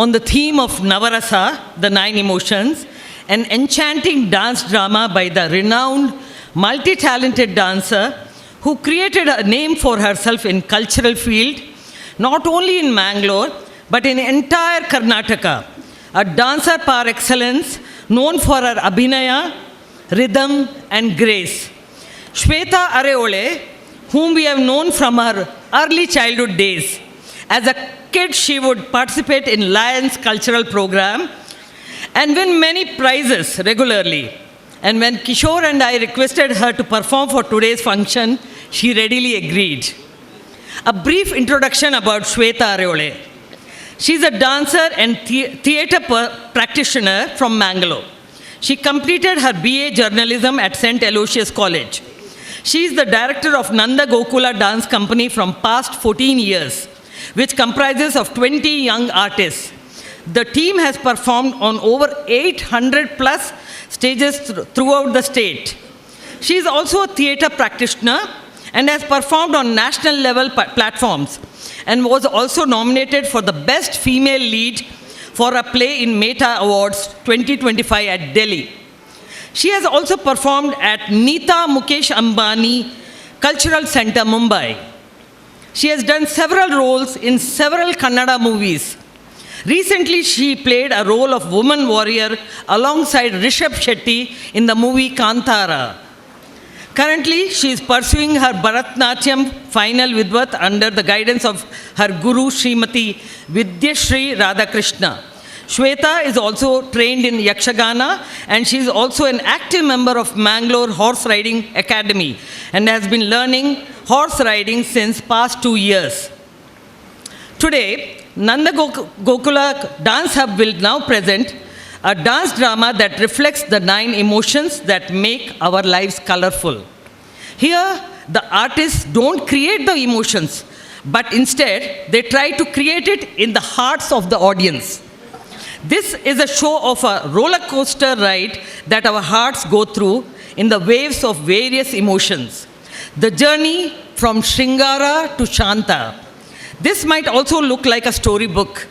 on the theme of Navarasa, the nine emotions, an enchanting dance drama by the renowned, multi-talented dancer who created a name for herself in cultural field, not only in Mangalore, but in entire Karnataka. A dancer par excellence, known for her abhinaya, rhythm, and grace. Shweta Areole, whom we have known from her early childhood days. As a kid, she would participate in Lions cultural program and win many prizes regularly. And when Kishore and I requested her to perform for today's function, she readily agreed. A brief introduction about Shweta Areole. She's a dancer and theatre practitioner from Mangalore. She completed her BA journalism at St. Aloysius College. She is the director of Nanda Gokula Dance Company from past 14 years, which comprises of 20 young artists. The team has performed on over 800 plus stages throughout the state. She is also a theatre practitioner and has performed on national level platforms and was also nominated for the Best Female Lead for a play in Meta Awards 2025 at Delhi. She has also performed at Neeta Mukesh Ambani Cultural Center, Mumbai. She has done several roles in several Kannada movies. Recently, she played a role of woman warrior alongside Rishabh Shetty in the movie Kantara. Currently, she is pursuing her Bharatnatyam final Vidvat under the guidance of her guru, Srimati Vidyashri Radhakrishna. Shweta is also trained in Yakshagana, and she is also an active member of Mangalore Horse Riding Academy and has been learning horse riding since past 2 years. Today, Nanda Gokula Dance Hub will now present a dance drama that reflects the 9 emotions that make our lives colorful. Here, the artists don't create the emotions, but instead, they try to create it in the hearts of the audience. This is a show of a roller coaster ride that our hearts go through in the waves of various emotions. The journey from Shringara to Shanta. This might also look like a storybook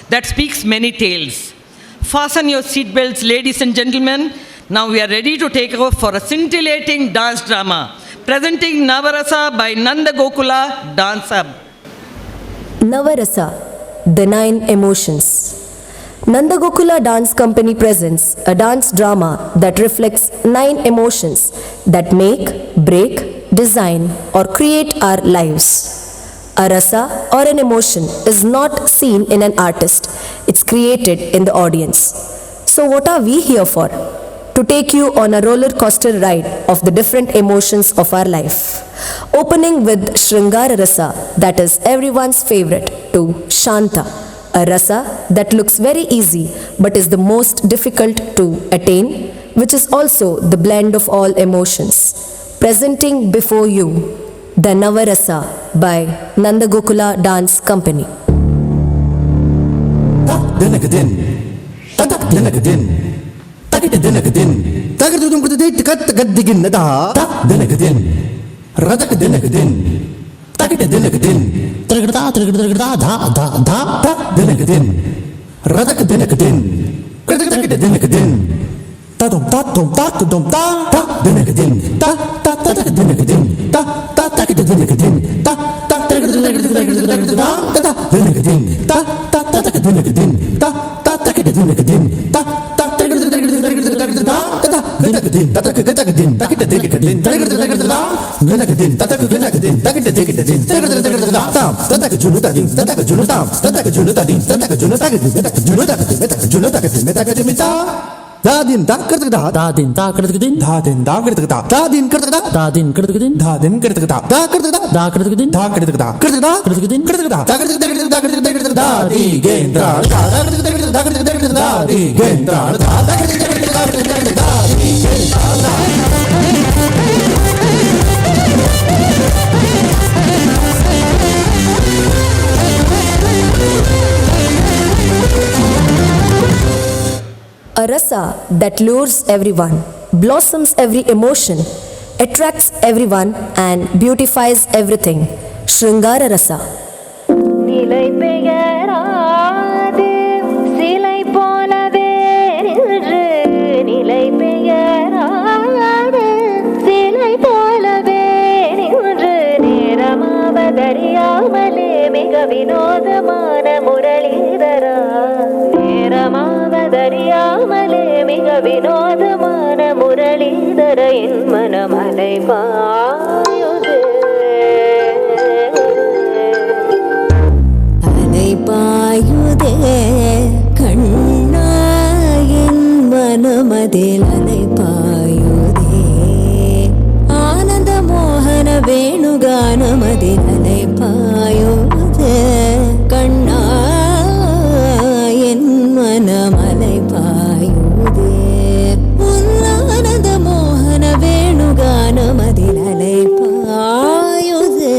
that speaks many tales. Fasten your seatbelts, ladies and gentlemen. Now we are ready to take off for a scintillating dance drama, presenting Navarasa by Nanda Gokula Dance Hub. Navarasa, the 9 emotions. Nanda Gokula Dance Company presents a dance drama that reflects 9 emotions that make, break, design, or create our lives. A rasa or an emotion is not seen in an artist, it's created in the audience. So what are we here for? To take you on a roller coaster ride of the different emotions of our life. Opening with Shringara Rasa, that is everyone's favorite, to Shanta, a rasa that looks very easy but is the most difficult to attain, which is also the blend of all emotions. Presenting before you, the Navarasa by Nanda Gokula Dance Company. Dadin da kertagda dadin da kertagdin dadin da kertagda dadin kertagda dadin kertagdin dadin kertagda da kertagda da kertagdin da kertagda kertagda kertagdin kertagda da kertagda da kertagda da di gendra da kertagda da kertagda da di gendra da kertagda da kertagda da di gendra. A rasa that lures everyone, blossoms every emotion, attracts everyone and beautifies everything. Shringara Rasa. நிலை பெயராதே மிக வினோதமான முரளிதரா நேரமாவதறியாமலே மிக வினோதமான முரளிதர என் மனமலை பாயுதே அலை பாயுதே கண்ணா என் மனமதில் அலை பாயுதே ஆனந்த மோகன வேணுகானமதில் அலை பாயுதே கண்ணா என் மனமலை பாயுதே உன்னானந்த மோகன வேணுகானமதில் அலை பாயுதே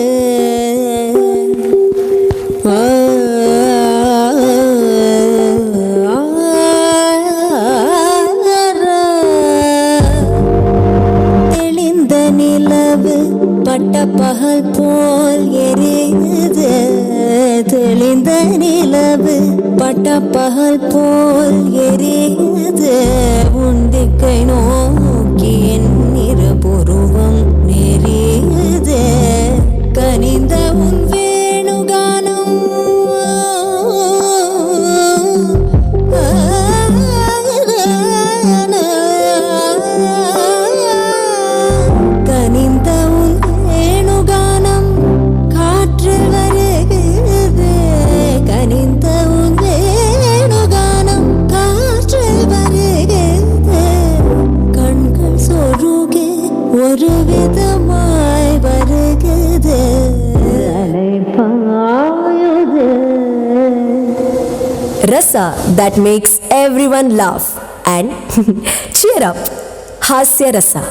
தெளிந்த நிலவு பட்ட பகல் போல் எரியுது தெளிந்த நிலவு பட்ட பகல் போல் எரியுது உந்திக்கை நோக்கி என் இருபுருவம் நெறியுது கனிந்த உன் வேணுகானம் கனிந்த உன் வேணுகானம் காற்றில் வருகிறது கனிந்த உன் வேணுகானம் காற்றில் வருகிறது கண்கள் சொருகே ஒரு விதமாய் வருகிறது அலை பாயுது Rasa that makes everyone laugh and cheer up. Hasya Rasa.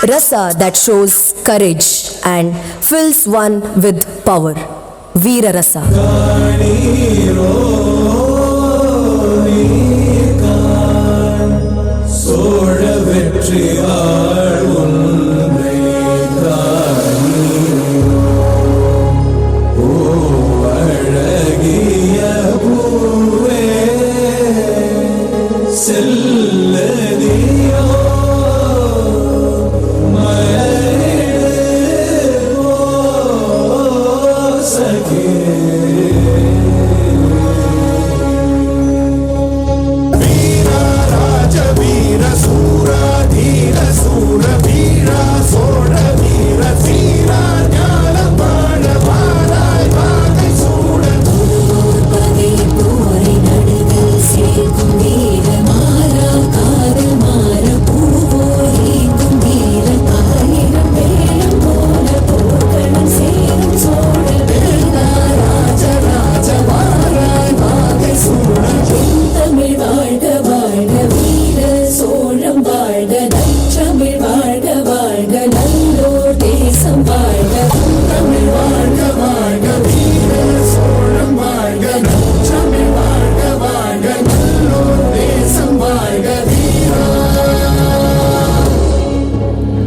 Rasa that shows courage and fills one with power. Veera Rasa. Chola வெற்றியாள் ஒன்றை அழகிய பூவே செல்லதியோ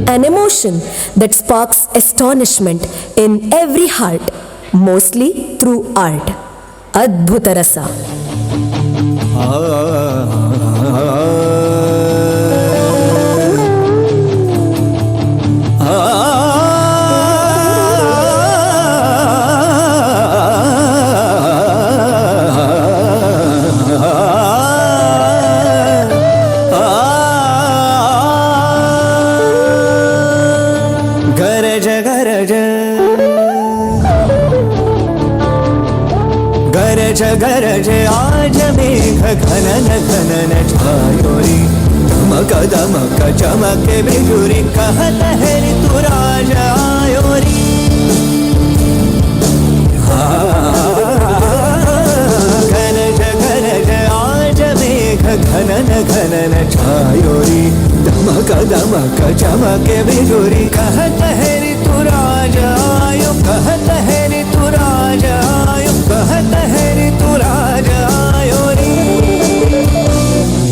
An emotion that sparks astonishment in every heart, mostly through art. Adbhuta Rasa. गरज गरज गरज गरज आज मेघ घनन घनन छायोरी दमक दमक चमक बिजुरी कहत है ऋतुराज आयोरी बिजुरी कहत है ऋतु राजा आयो कहत है ऋतु राजा आयो कहत है ऋतु राजा आयो रे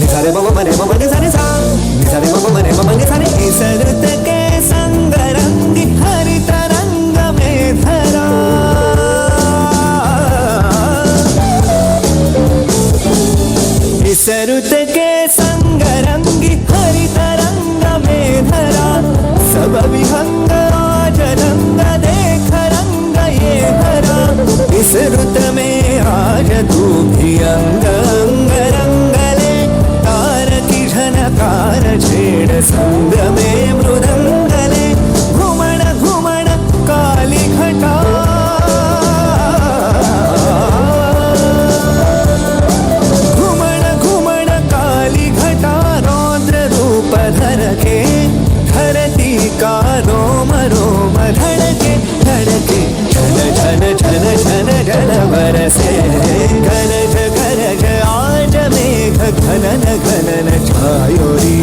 निसारे मम मने मम निसारे सा निसारे मम मने मम निसारे इस ऋत के संग रंगी हरित रंग में धरा इस ऋत के संग रंगी हरित रंग में धरा सब विहंग आज रंग देख रंग ये हरा इस ऋत में आज तू भी अंग अंग रंग ले तार की झनकार छेड़ संग में मृदंग ले घुमण घुमण काली घटा घुमण घुमण काली घटा रौद्र रूप धर के धरती का रोम रोम धड़के धड़के झन झन झन झन झन बरसे गरज गरज आज मेघ घनन घनन छायोरी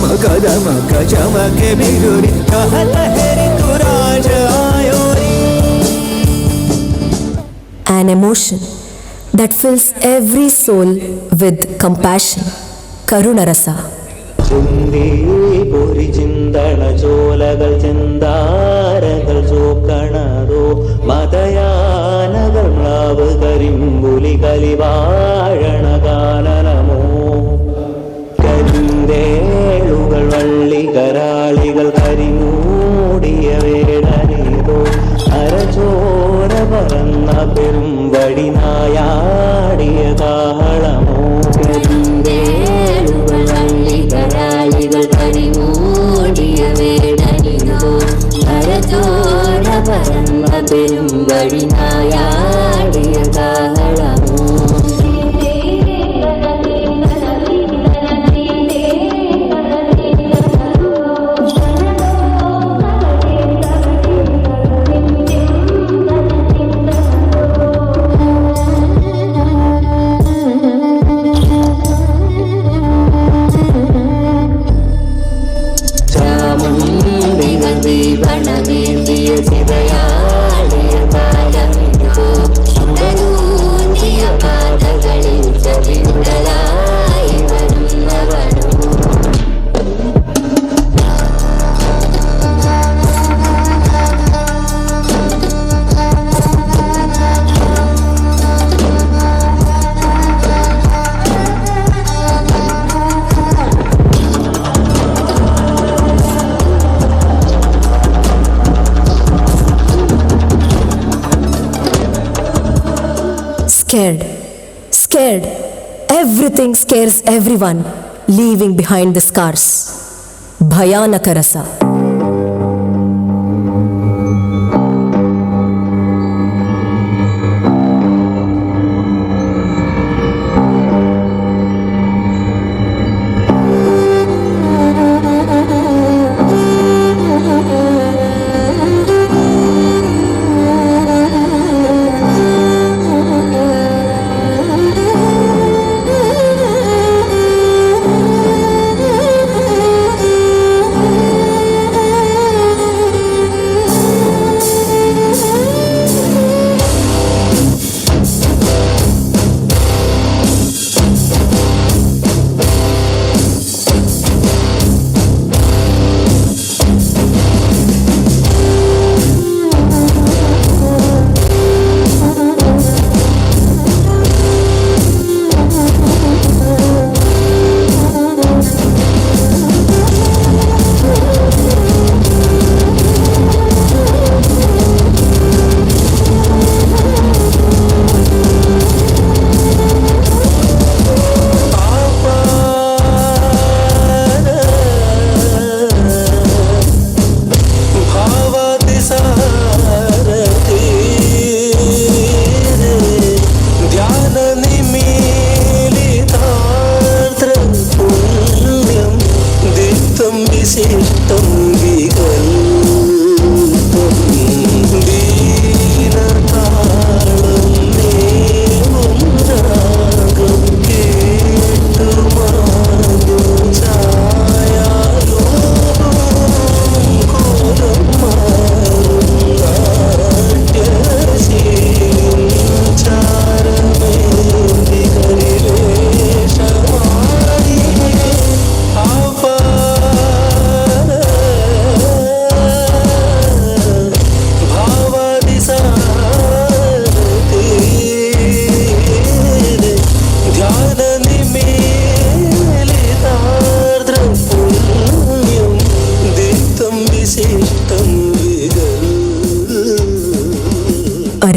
मगध मग चमके बिजुरी कहत है ऋतु राज ivory An emotion that fills every soul with compassion. Karunarasa. ചിന്തി പൊരി ചിന്തള ചോലകൾ ചിന്താരകൾ ചോക്കണതോ മതയാനകൾ മ്ലാവ് കരിമ്പുലി കലിവാഴണ കാനനമോ കരിന്തേളുകൾ വള്ളി കരാളികൾ കരിമൂടിയ വേടനീതോ അരചോര പറന്ന പെരും വടിനായാടിയ കാഹളമോ കരിന്തേളുകൾ വള്ളി കരാളികൾ കരിമൂടിയ വേടനിതോ അരചോര പറന്ന പെരും വഴിനായാടിയ കാഹളമോ വണമേന്തിയ ചിതയാളിയ പാലമിതോ ഉടലൂന്നിയ പാതകളിൽ ചതിയുടലായി വരുന്നവനോ Scared. Scared. Everything scares everyone, leaving behind the scars. Bhayanakarasa.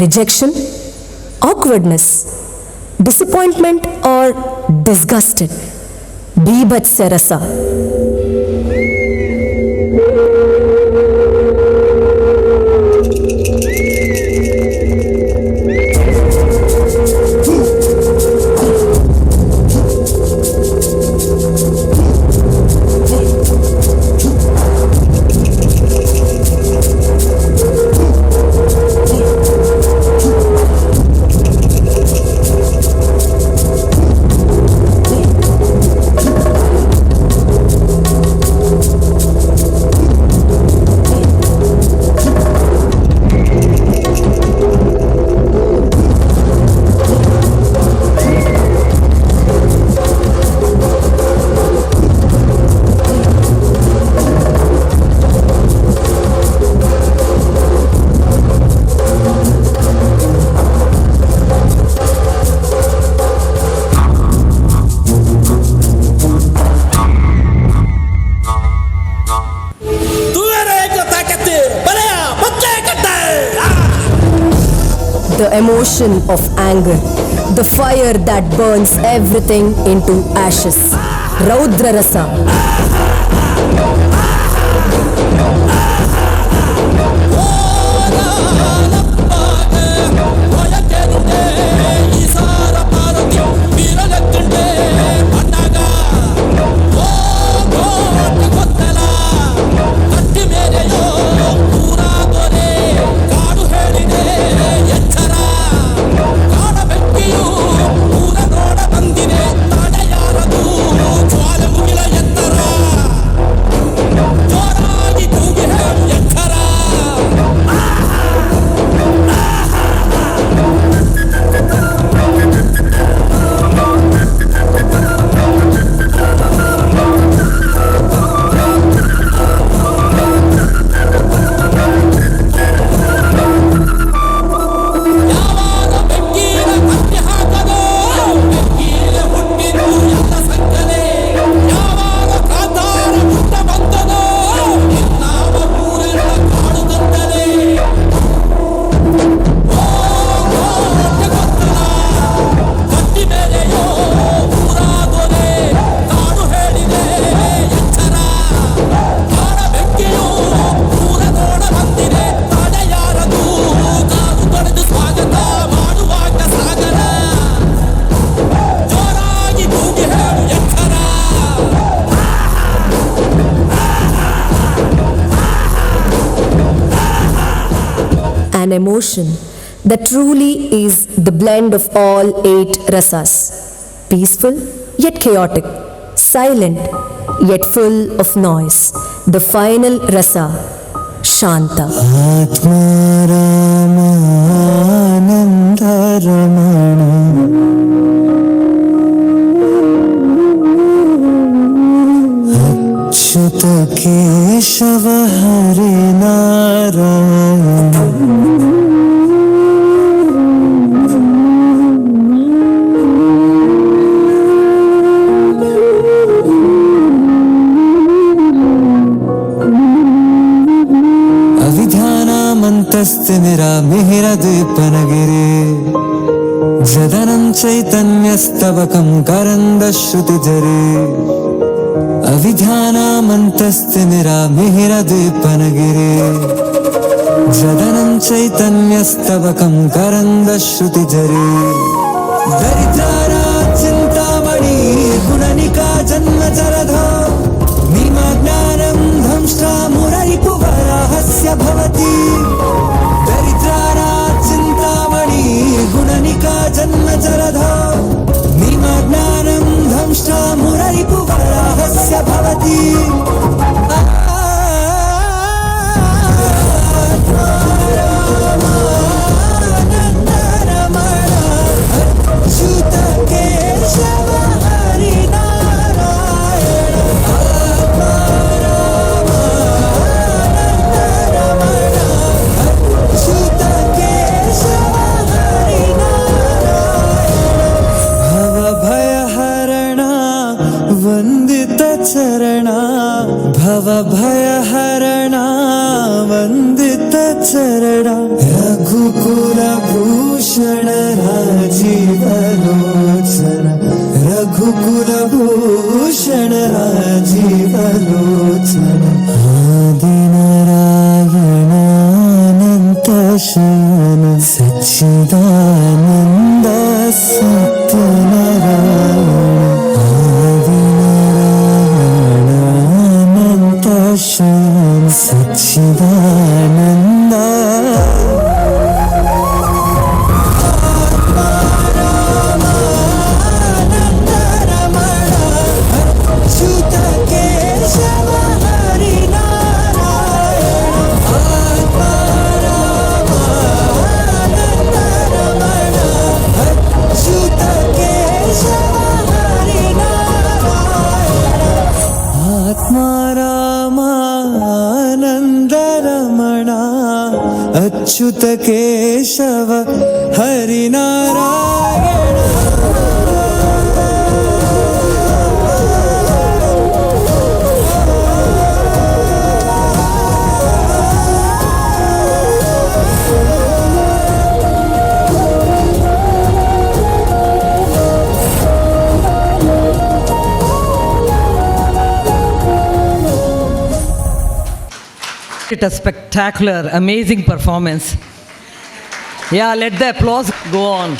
rejection, awkwardness, disappointment or disgusted. Bibhatsa rasa. The emotion of anger, the fire that burns everything into ashes. Raudra rasa. An emotion that truly is the blend of all 8 rasas. Peaceful yet chaotic, silent yet full of noise. The final rasa, Shanta. Achyut Keshav हरे नारायण अविध्यानामन्तस्तिमिरामिहिरद्वीपनगिरे जदनं चैतन्यस्तवकं करन्दश्रुतिजरे अविध्यानामन्तस्तिमिरामिहिरद्वीपनगिरे जदनं चैतन्यस्तवकं करन्दश्रुतिजरे दरिद्रारा चिन्तामणि गुणनिका जन्मजरधो निमग्नानं धंष्ट्रा मुररिपुवराहस्य भवति दरिद्रारा चिन्तामणि गुणनिका जन्मजरधो निमग्नानं धंष्ट्रा मुररिपुवराहस्य भवति अच्युत केशव हरि नारायण आत्मा रामानन्द रमण राजीवलोचन रघुकुलभूषण राजीवलोचन आदिनारायणानन्त शयन सच्चिदानन्द सत्यनारायण आदिनारायणानन्त शयन सच्चिदानन्द Achyut Keshav Harinarayan A spectacular, amazing performance. Yeah, let the applause go on.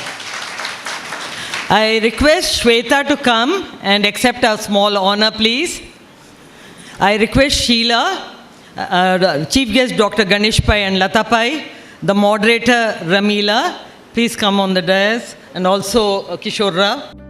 I request Shweta to come and accept a small honor, please. I request Sheila, Chief Guest Dr. Ganesh Pai and Lata Pai, the moderator Ramila, please come on the dais, and also Kishore Rao.